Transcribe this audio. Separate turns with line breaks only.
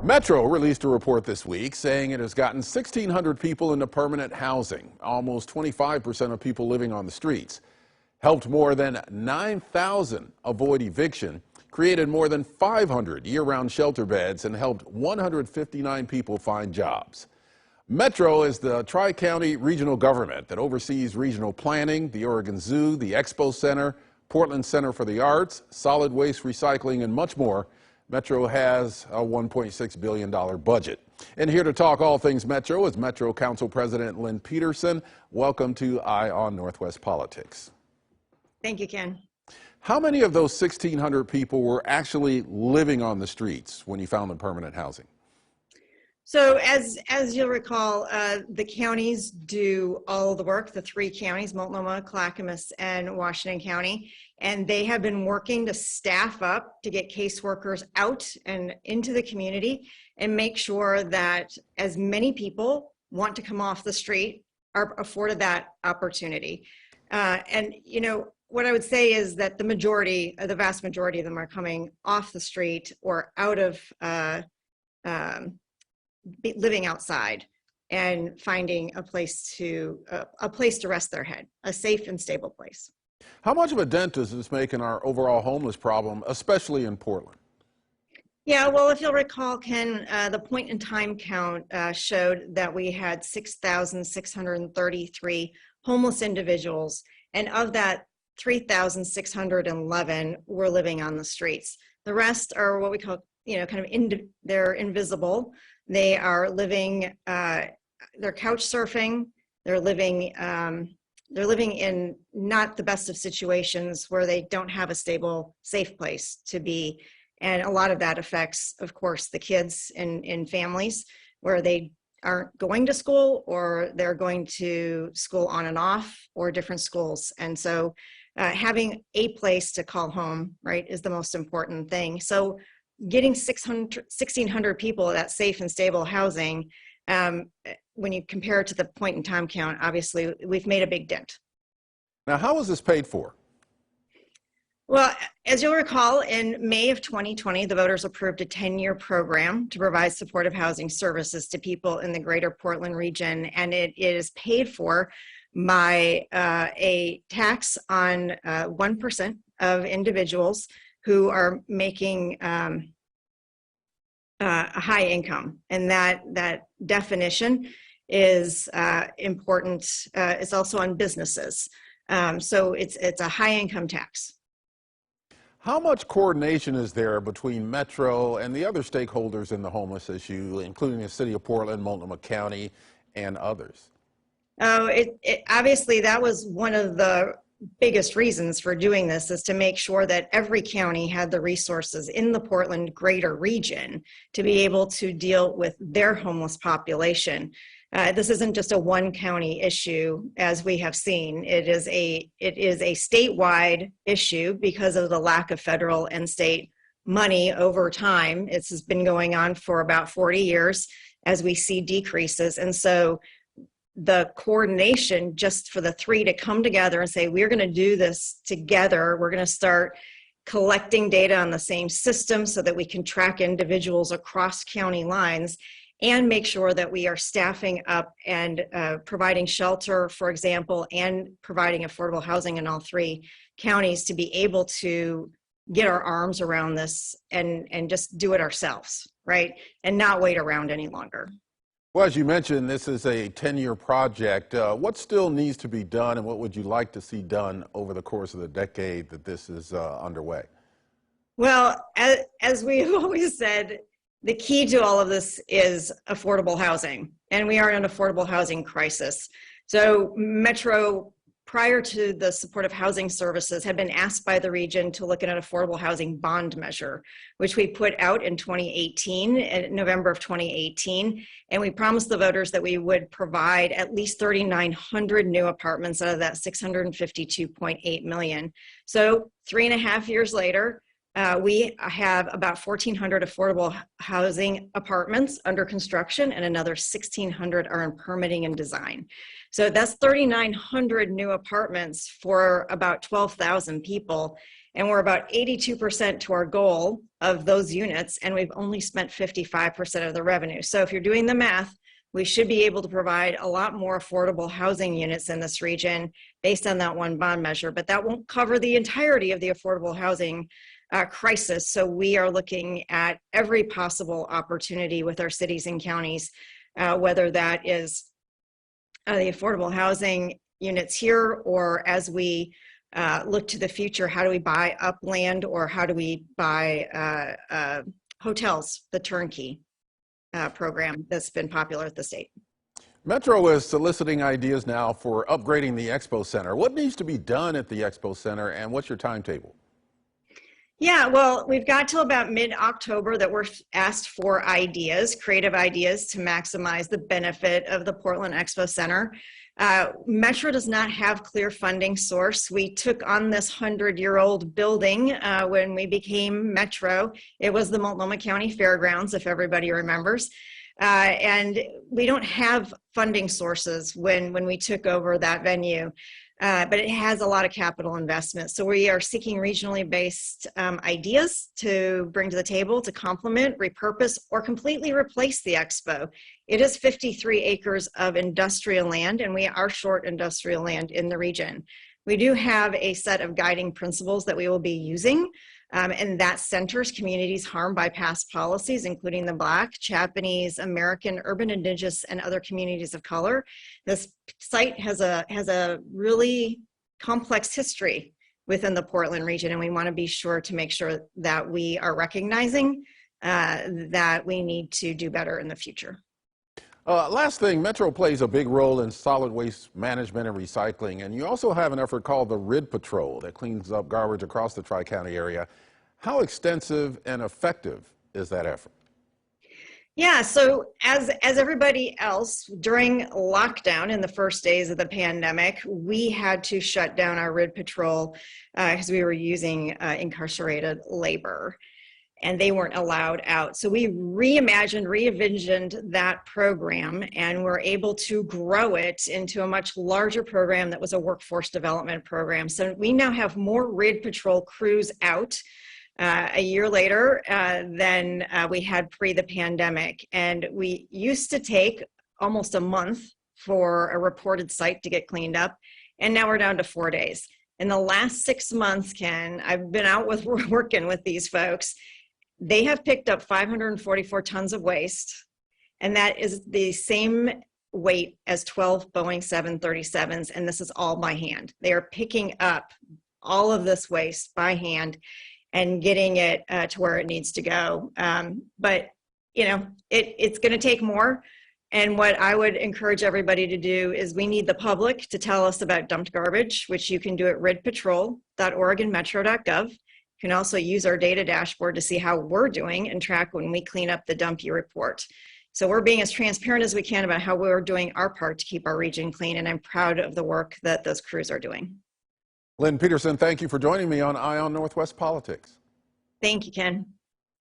Metro released a report this week saying it has gotten 1,600 people into permanent housing, almost 25% of people living on the streets, helped more than 9,000 avoid eviction, created more than 500 year-round shelter beds, and helped 159 people find jobs. Metro is the tri-county regional government that oversees regional planning, the Oregon Zoo, the Expo Center, Portland Center for the Arts, solid waste recycling, and much more. Metro has a $1.6 billion budget. And here to talk all things Metro is Metro Council President Lynn Peterson. Welcome to Eye on Northwest Politics.
Thank you, Ken.
How many of those 1,600 people were actually living on the streets when you found them permanent housing?
So as you'll recall, the counties do all the work, the three counties, Multnomah, Clackamas, and Washington County, and they have been working to staff up to get caseworkers out and into the community and make sure that as many people want to come off the street are afforded that opportunity. And you know, what I would say is that the vast majority of them are coming off the street or out of living outside and finding a place to rest their head, a safe and stable place.
How much of a dent does this make in our overall homeless problem, especially in Portland?
Yeah, well, if you'll recall, Ken, the point in time count showed that we had 6,633 homeless individuals, and of that, 3,611 were living on the streets. The rest are what we call, they're invisible. They are living, they're couch surfing. They're living in not the best of situations where they don't have a stable, safe place to be. And a lot of that affects, of course, the kids in families where they aren't going to school, or they're going to school on and off, or different schools. And so having a place to call home, right, is the most important thing. So getting 1,600 people that safe and stable housing, when you compare it to the point in time count, obviously we've made a big dent.
Now, how was this paid for?
Well, as you'll recall, in May of 2020, the voters approved a 10-year program to provide supportive housing services to people in the greater Portland region, and it is paid for by a tax on 1% of individuals who are making a high income. And that definition is important. It's also on businesses. So it's a high income tax.
How much coordination is there between Metro and the other stakeholders in the homeless issue, including the city of Portland, Multnomah County, and others?
Oh, obviously that was one of the biggest reasons for doing this, is to make sure that every county had the resources in the Portland greater region to be able to deal with their homeless population. This isn't just a one county issue, as we have seen. It is a statewide issue because of the lack of federal and state money over time. It's been going on for about 40 years as we see decreases. And so the coordination just for the three to come together and say, we're going to do this together. We're going to start collecting data on the same system so that we can track individuals across county lines and make sure that we are staffing up and providing shelter, for example, and providing affordable housing in all three counties to be able to get our arms around this and just do it ourselves, right? And not wait around any longer.
Well, as you mentioned, this is a 10-year project. What still needs to be done, and what would you like to see done over the course of the decade that this is underway?
Well, as we've always said, the key to all of this is affordable housing, and we are in an affordable housing crisis. So Metro, prior to the supportive housing services, had been asked by the region to look at an affordable housing bond measure, which we put out in 2018, in November of 2018. And we promised the voters that we would provide at least 3,900 new apartments out of that 652.8 million. So 3.5 years later, we have about 1,400 affordable housing apartments under construction, and another 1,600 are in permitting and design. So that's 3,900 new apartments for about 12,000 people. And we're about 82% to our goal of those units, and we've only spent 55% of the revenue. So if you're doing the math, we should be able to provide a lot more affordable housing units in this region based on that one bond measure, but that won't cover the entirety of the affordable housing crisis. So we are looking at every possible opportunity with our cities and counties, whether that is the affordable housing units here, or as we look to the future, how do we buy up land, or how do we buy hotels, the turnkey program that's been popular at the state.
Metro is soliciting ideas now for upgrading the Expo Center. What needs to be done at the Expo Center, and what's your timetable?
Yeah, well, we've got till about mid-October that we're asked for ideas, creative ideas to maximize the benefit of the Portland Expo Center. Metro does not have clear funding source. We took on this 100-year-old building when we became Metro. It was the Multnomah County Fairgrounds, if everybody remembers. And we don't have funding sources when we took over that venue. But it has a lot of capital investment. So we are seeking regionally based ideas to bring to the table to complement, repurpose, or completely replace the Expo. It is 53 acres of industrial land, and we are short industrial land in the region. We do have a set of guiding principles that we will be using, and that centers communities harmed by past policies, including the Black, Japanese, American, urban indigenous, and other communities of color. This site has a really complex history within the Portland region, and we want to be sure to make sure that we are recognizing that we need to do better in the future.
Last thing, Metro plays a big role in solid waste management and recycling, and you also have an effort called the RID Patrol that cleans up garbage across the Tri-County area. How extensive and effective is that effort?
Yeah, so as everybody else, during lockdown in the first days of the pandemic, we had to shut down our RID Patrol because we were using incarcerated labor, and they weren't allowed out. So we re-envisioned that program, and we're able to grow it into a much larger program that was a workforce development program. So we now have more RID Patrol crews out a year later than we had pre the pandemic. And we used to take almost a month for a reported site to get cleaned up, and now we're down to 4 days. In the last 6 months, Ken, I've been out working with these folks. They have picked up 544 tons of waste, and that is the same weight as 12 Boeing 737s, and this is all by hand. They are picking up all of this waste by hand and getting it to where it needs to go. But, you know, it's going to take more. And what I would encourage everybody to do is we need the public to tell us about dumped garbage, which you can do at ridpatrol.org and metro.gov. You can also use our data dashboard to see how we're doing and track when we clean up the dump you report. So we're being as transparent as we can about how we're doing our part to keep our region clean, and I'm proud of the work that those crews are doing.
Lynn Peterson, thank you for joining me on Eye on Northwest Politics.
Thank you, Ken.